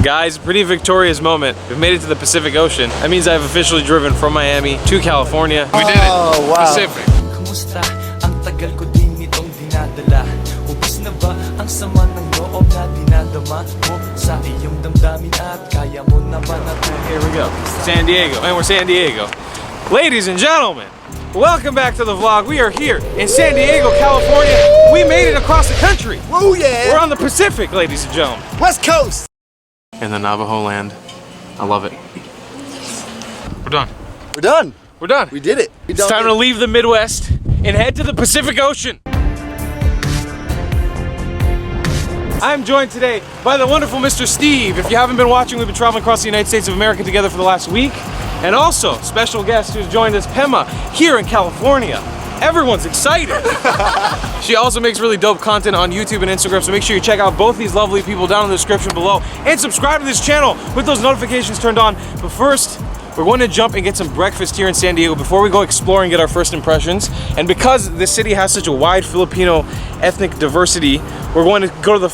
Guys, pretty victorious moment. We've made it to the Pacific Ocean. That means I've officially driven from Miami to California. We did it. Oh, wow. Pacific. Here we go. San Diego. And we're San Diego. Ladies and gentlemen, welcome back to the vlog. We are here in San Diego, California. We made it across the country. Oh yeah! We're on the Pacific, ladies and gentlemen. West Coast! In the Navajo land. I love it. We're done. We're done. We're done. We did it. It's time to leave the Midwest and head to the Pacific Ocean. I'm joined today by the wonderful Mr. Steve. If you haven't been watching, we've been traveling across the United States of America together for the last week. And also, special guest who's joined us, Pema, here in California. Everyone's excited. She also makes really dope content on YouTube and Instagram, so make sure you check out both these lovely people down in the description below and subscribe to this channel with those notifications turned on. But first, we're going to jump and get some breakfast here in San Diego before we go explore and get our first impressions. And because this city has such a wide Filipino ethnic diversity, we're going to go to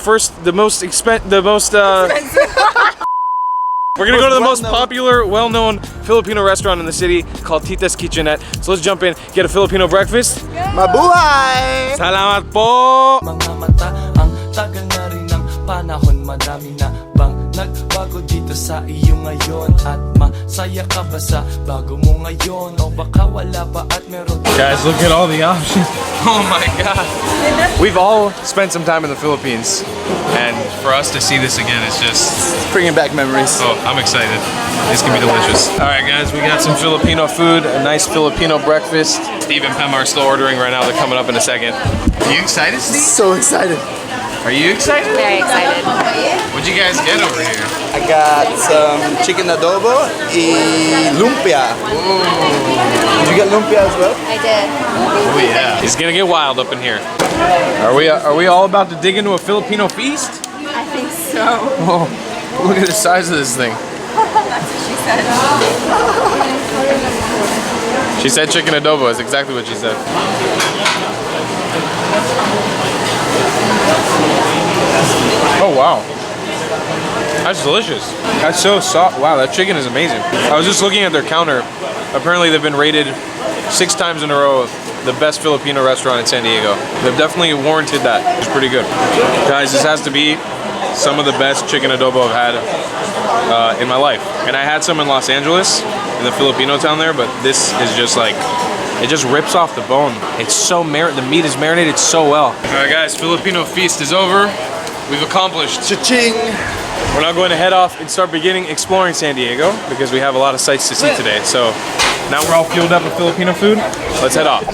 we're gonna go to the most popular, well-known Filipino restaurant in the city called Tita's Kitchenette. So let's jump in, get a Filipino breakfast. Mabuhay! Salamat po! Mga mata, ang tagal na rin ng panahon, madami na bang nagbago dito sa iyo ngayon? At masaya ka ba sa bago mo ngayon? O baka wala pa at meron. Guys, look at all the options. Oh my God. We've all spent some time in the Philippines, and for us to see this again is just... Bringing back memories. Oh, I'm excited. It's gonna be delicious. All right, guys, we got some Filipino food, a nice Filipino breakfast. Steve and Pema are still ordering right now. They're coming up in a second. Are you excited, Steve? So excited. Are you excited? Very excited. What'd you guys get over here? I got some chicken adobo and lumpia. Ooh. Did you get lumpia as well? I did. Oh yeah. It's gonna get wild up in here. Are we all about to dig into a Filipino feast? I think so. Oh, look at the size of this thing. That's what she said. She said chicken adobo. That's exactly what she said. Oh wow. That's delicious. That's so soft. Wow, that chicken is amazing. I was just looking at their counter. Apparently they've been rated 6 times in a row the best Filipino restaurant in San Diego. They've definitely warranted that. It's pretty good. Guys, this has to be some of the best chicken adobo I've had in my life. And I had some in Los Angeles, in the Filipino town there, but this is just like, it just rips off the bone. It's so the meat is marinated so well. All right guys, Filipino Feast is over. We've accomplished. Cha-ching! We're now going to head off and start beginning exploring San Diego because we have a lot of sights to see today. So now we're all fueled up with Filipino food. Let's head off.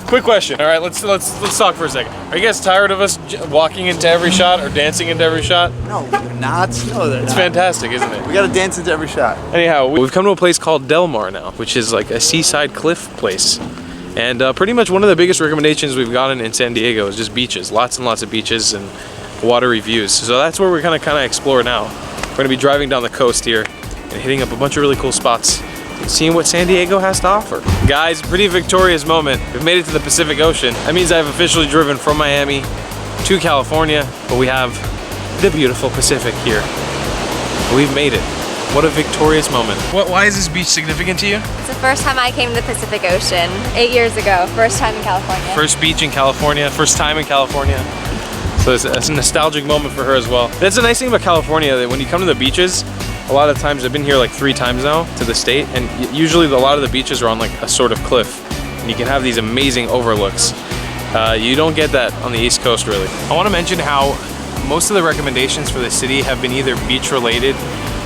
Quick question. All right, let's talk for a second. Are you guys tired of us walking into every shot or dancing into every shot? No, they're not. No, they're It's not. fantastic, isn't it? We gotta dance into every shot. Anyhow, we've come to a place called Del Mar now, which is like a seaside cliff place. And pretty much one of the biggest recommendations we've gotten in San Diego is just beaches. Lots and lots of beaches and watery views. So that's where we're gonna kind of explore now. We're gonna be driving down the coast here and hitting up a bunch of really cool spots, seeing what San Diego has to offer. Guys, pretty victorious moment. We've made it to the Pacific Ocean. That means I've officially driven from Miami to California, but we have the beautiful Pacific here. We've made it. What a victorious moment. Why is this beach significant to you? It's the first time I came to the Pacific Ocean 8 years ago. First time in California. First beach in California, first time in California. So it's a nostalgic moment for her as well. That's the nice thing about California, that when you come to the beaches, a lot of times, I've been here like 3 times now to the state, and usually a lot of the beaches are on like a sort of cliff, and you can have these amazing overlooks. You don't get that on the East Coast, really. I want to mention how most of the recommendations for the city have been either beach related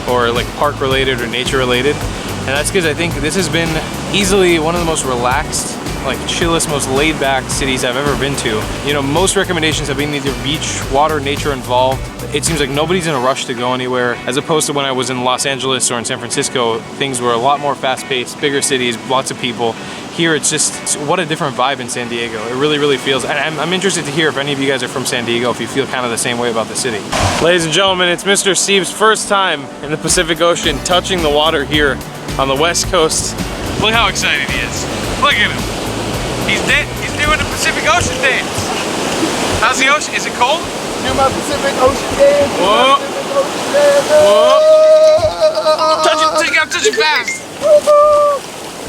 or like park related or nature related, and that's because I think this has been easily one of the most relaxed, like chillest, most laid back cities I've ever been to. You know, most recommendations have been either beach, water, nature involved. It seems like nobody's in a rush to go anywhere, as opposed to when I was in Los Angeles or in San Francisco, things were a lot more fast paced, bigger cities, lots of people. Here it's just, what a different vibe in San Diego. It really, really feels, and I'm interested to hear if any of you guys are from San Diego, if you feel kind of the same way about the city. Ladies and gentlemen, it's Mr. Steve's first time in the Pacific Ocean, touching the water here on the West Coast. Look how excited he is. Look at him. He's doing the Pacific Ocean dance. How's the ocean? Is it cold? Do my Pacific Ocean dance. Whoa. touch it fast.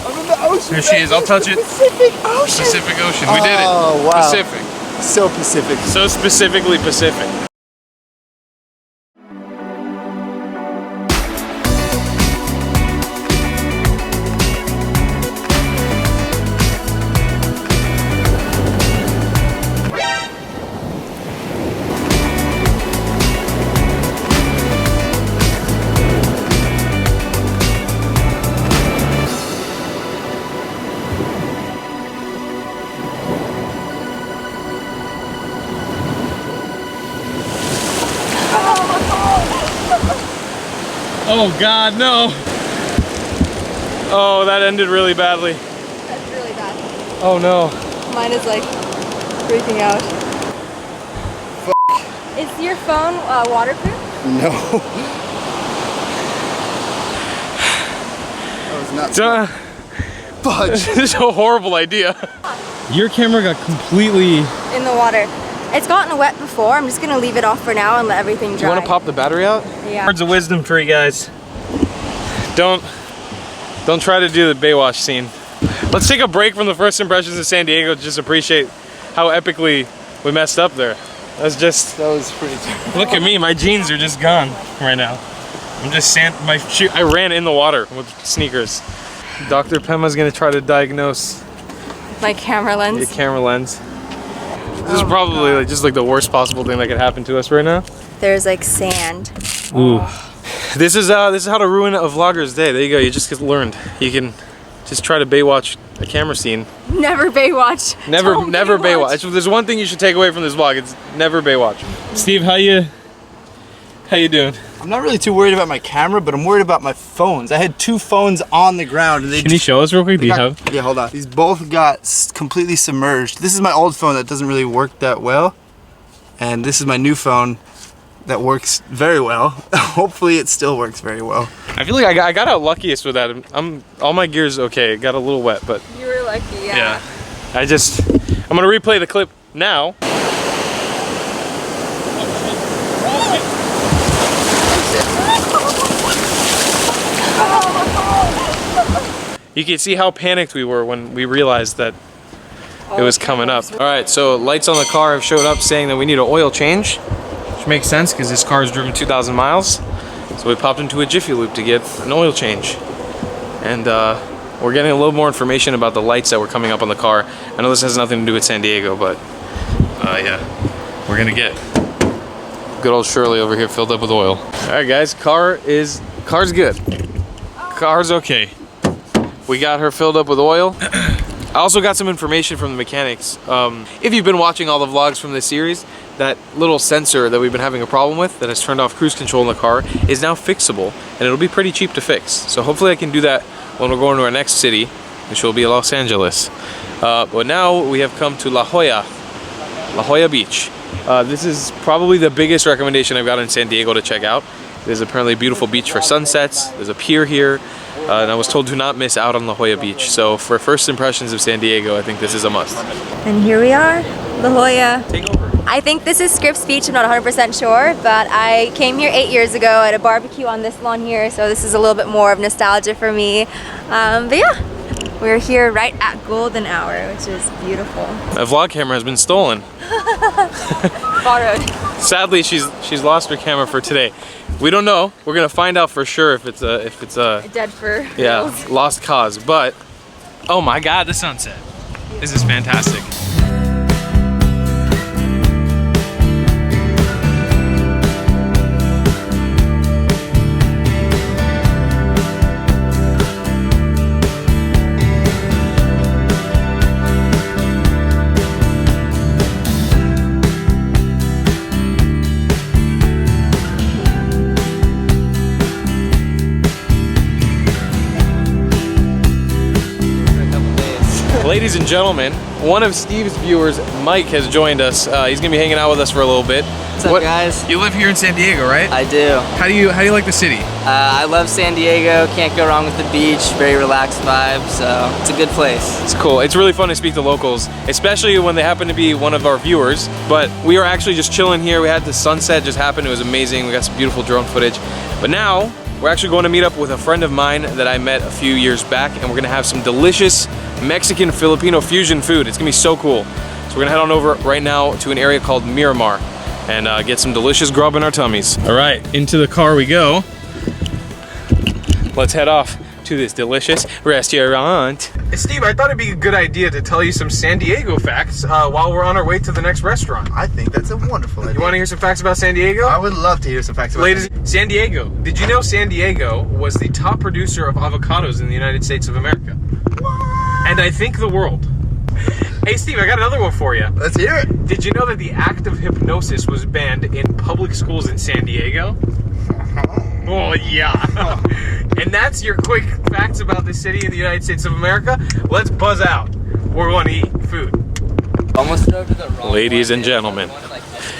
I'm in the ocean. There she is. I'll touch it. Pacific Ocean. Pacific Ocean. We did it. Oh, wow. Pacific. So Pacific. So specifically Pacific. Oh God, no. Oh, that ended really badly. That's really bad. Oh no. Mine is like freaking out. Is your phone waterproof? No. That was nuts. Fudge. This is a horrible idea. Your camera got completely... In the water. It's gotten wet before. I'm just gonna leave it off for now and let everything dry. Do you want to pop the battery out? Yeah. Words of wisdom for you guys. Don't try to do the Baywatch scene. Let's take a break from the first impressions of San Diego to just appreciate how epically we messed up there. That was pretty terrible. Look at me, my jeans are just gone right now. I'm just I ran in the water with sneakers. Dr. Pema's gonna try to diagnose My camera lens. your camera lens. This is probably like, just like the worst possible thing that could happen to us right now. There's like sand. Ooh. This is how to ruin a vlogger's day. There you go. You just learned. You can just try to Baywatch a camera scene. Never Baywatch. Never Don't Baywatch. If there's one thing you should take away from this vlog, it's never Baywatch. Steve, how you doing? I'm not really too worried about my camera, but I'm worried about my phones. I had 2 phones on the ground. And they Can you show us real quick? Do you have? Yeah, hold on. These both got completely submerged. This is my old phone that doesn't really work that well. And this is my new phone that works very well. Hopefully it still works very well. I feel like I got out luckiest with that. All my gear's okay. It got a little wet, but You were lucky, yeah. I'm gonna replay the clip now. You can see how panicked we were when we realized that it was coming up. All right, so lights on the car have showed up saying that we need an oil change, which makes sense because this car has driven 2,000 miles. So we popped into a Jiffy Lube to get an oil change. And we're getting a little more information about the lights that were coming up on the car. I know this has nothing to do with San Diego, but yeah, we're gonna get good old Shirley over here filled up with oil. All right, guys, car's good. Car's okay. We got her filled up with oil. I also got some information from the mechanics. If you've been watching all the vlogs from this series, that little sensor that we've been having a problem with that has turned off cruise control in the car is now fixable, and it'll be pretty cheap to fix. So hopefully I can do that when we're going to our next city, which will be Los Angeles. But now we have come to La Jolla Beach. This is probably the biggest recommendation I've got in San Diego to check out. There's apparently a beautiful beach for sunsets. There's a pier here. And I was told to not miss out on La Jolla Beach. So for first impressions of San Diego, I think this is a must. And here we are, La Jolla. Take over. I think this is Scripps Beach, I'm not 100% sure, but I came here 8 years ago at a barbecue on this lawn here, so this is a little bit more of nostalgia for me. But yeah, we're here right at golden hour, which is beautiful. A vlog camera has been stolen. Borrowed. Sadly, she's lost her camera for today. We don't know. We're gonna find out for sure if it's a Dead for yeah, reals. lost cause. But oh my God, the sunset! This is fantastic. Ladies and gentlemen, one of Steve's viewers, Mike, has joined us. He's gonna be hanging out with us for a little bit. What's up, guys? You live here in San Diego, right? I do. How do you like the city? I love San Diego. Can't go wrong with the beach. Very relaxed vibe, so it's a good place. It's cool. It's really fun to speak to locals, especially when they happen to be one of our viewers. But we are actually just chilling here. We had the sunset just happen. It was amazing. We got some beautiful drone footage. But now we're actually going to meet up with a friend of mine that I met a few years back, and we're gonna have some delicious Mexican Filipino fusion food. It's gonna be so cool. So we're gonna head on over right now to an area called Muirmark and get some delicious grub in our tummies. All right, into the car we go. Let's head off to this delicious restaurant. Hey Steve, I thought it'd be a good idea to tell you some San Diego facts while we're on our way to the next restaurant. I think that's a wonderful idea. You want to hear some facts about San Diego? I would love to hear some facts about Ladies, San Diego. Did you know San Diego was the top producer of avocados in the United States of America? What? And I think the world. Hey Steve, I got another one for you. Let's hear it. Did you know that the act of hypnosis was banned in public schools in San Diego? Oh yeah. And that's your quick facts about the city in the United States of America. Let's buzz out. We're going to eat food. Almost over the wrong Ladies one, and dude. gentlemen,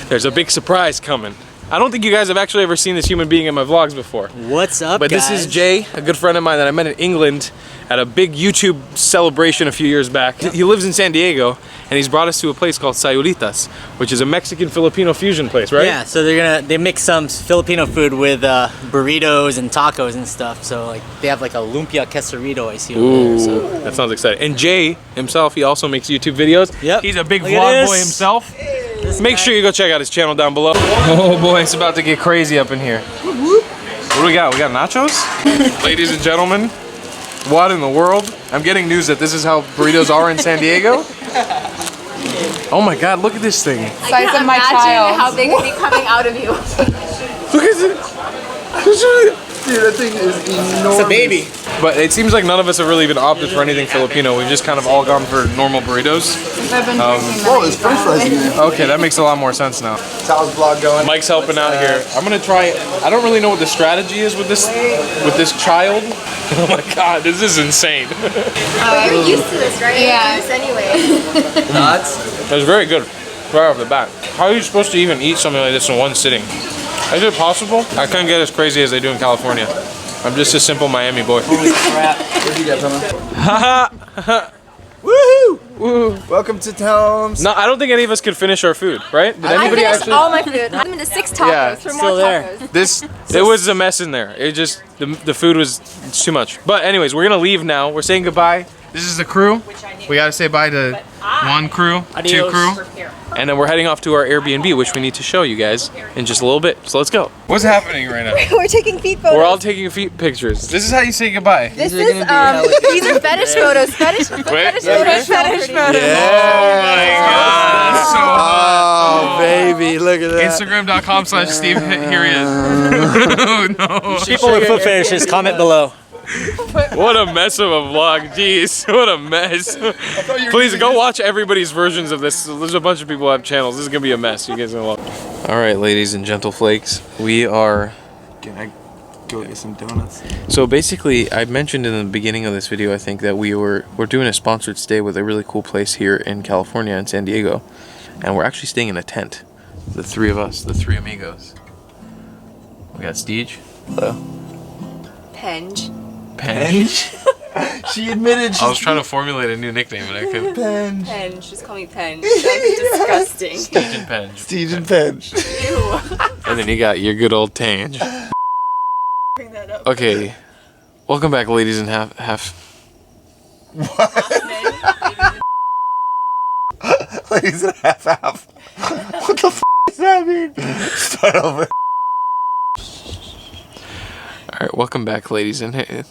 there's a big surprise coming. I don't think you guys have actually ever seen this human being in my vlogs before. What's up, But guys? this is Jay, a good friend of mine that I met in England at a big YouTube celebration a few years back. He lives in San Diego, and he's brought us to a place called Sayuritas, which is a Mexican-Filipino fusion place, right? Yeah, so they mix some Filipino food with burritos and tacos and stuff. So like they have like a lumpia quesarito I see over Ooh, there. So. that sounds exciting. And Jay himself, he also makes YouTube videos. Yep. He's a big Look at vlog this. boy himself. Make sure you go check out his channel down below. Oh boy, it's about to get crazy up in here. What do we got? We got nachos? Ladies and gentlemen, what in the world? I'm getting news that this is how burritos are in San Diego. Oh my god, look at this thing. I can't imagine how they could be coming out of you. Look at it. Dude, that thing is enormous. It's a baby. But it seems like none of us have really even opted for anything Filipino. We've just kind of all gone for normal burritos. Oh, there's french fries in there. Okay, that makes a lot more sense now. Sal's vlog going. Mike's helping out here. I'm gonna try. I don't really know what the strategy is with this child. Oh my god, this is insane. But you're used to this, right? Yeah. You're used anyway. Nuts. It's very good, right off the bat. How are you supposed to even eat something like this in one sitting? Is it possible? I couldn't get as crazy as they do in California. I'm just a simple Miami boy. Holy crap. What'd you get, Pema? Haha. Woohoo! Woo! Welcome to Tom's. No, I don't think any of us could finish our food, right? Did I anybody finished actually? all my food. I'm into 6 tacos Yeah, for still more there. tacos. There was a mess in there. It just, the food was too much. But anyways, we're gonna leave now. We're saying goodbye. This is the crew. We gotta say bye to one crew, two Adios. crew. And then we're heading off to our Airbnb, which we need to show you guys in just a little bit. So let's go. What's happening right now? We're taking feet photos. We're all taking feet pictures. This is how you say goodbye. This These are gonna is be hella good. these are fetish photos. Fetish photos. Fetish photos. Oh my god, that's so hot. Oh, baby, look at that. Instagram.com/Steve. Here he is. No. People with foot fetishes, comment below. What a mess of a vlog. Jeez, what a mess. Please go watch everybody's versions of this. There's a bunch of people who have channels. This is gonna be a mess. You guys are gonna love it. All right, ladies and gentle flakes, we are. Can I go get some donuts? So basically, I mentioned in the beginning of this video, I think, that we're doing a sponsored stay with a really cool place here in California, in San Diego, and we're actually staying in a tent. The three of us, the three amigos. We got Steege. Hello. Penge. Penge. She admitted I was trying to formulate a new nickname, but I couldn't. Penge. Penge. Just call me Penge. That's disgusting. Steege and Penge. Steege and Penge. And then you got your good old Tange. Okay, welcome back, ladies and half. Ladies and half. What the f does that mean? Start over. All right, welcome back, ladies and Hitler.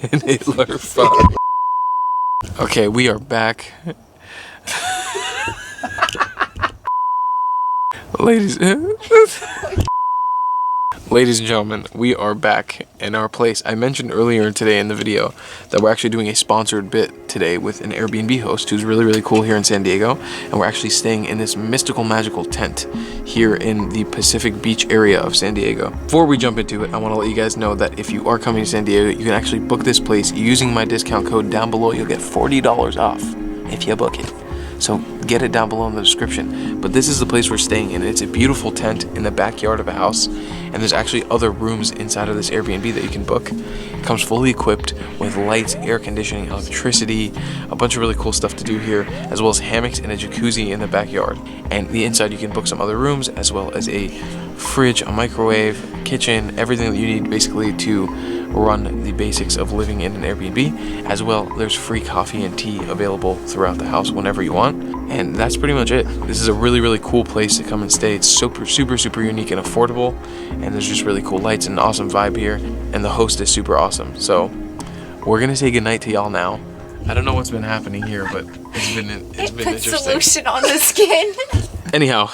Hitler. Fuck. Okay, we are back. Ladies and gentlemen, we are back in our place. I mentioned earlier today in the video that we're actually doing a sponsored bit today with an Airbnb host who's really, really cool here in San Diego. And we're actually staying in this mystical, magical tent here in the Pacific Beach area of San Diego. Before we jump into it, I want to let you guys know that if you are coming to San Diego, you can actually book this place using my discount code down below. You'll get $40 off if you book it. So get it down below in the description. But this is the place we're staying in. It's a beautiful tent in the backyard of a house. And there's actually other rooms inside of this Airbnb that you can book. It comes fully equipped with lights, air conditioning, electricity, a bunch of really cool stuff to do here, as well as hammocks and a jacuzzi in the backyard. And the inside you can book some other rooms, as well as a fridge, a microwave, kitchen, everything that you need basically to run the basics of living in an Airbnb. As well, there's free coffee and tea available throughout the house whenever you want. And that's pretty much it. This is a really, really cool place to come and stay. It's super, super, super unique and affordable. And there's just really cool lights and an awesome vibe here. And the host is super awesome. So we're gonna say goodnight to y'all now. I don't know what's been happening here, but it's been interesting. Solution on the skin. Anyhow,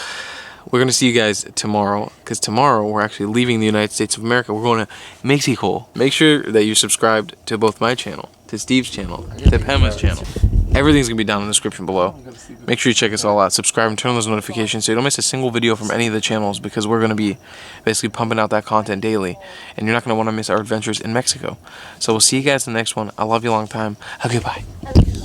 we're gonna see you guys tomorrow, because tomorrow we're actually leaving the United States of America. We're going to Mexico. Make sure that you're subscribed to both my channel, to Steve's channel, to Pema's channel. Everything's gonna be down in the description below. Make sure you check us all out. Subscribe and turn on those notifications so you don't miss a single video from any of the channels, because we're gonna be basically pumping out that content daily, and you're not gonna want to miss our adventures in Mexico. So we'll see you guys in the next one. I love you long time. Okay, bye.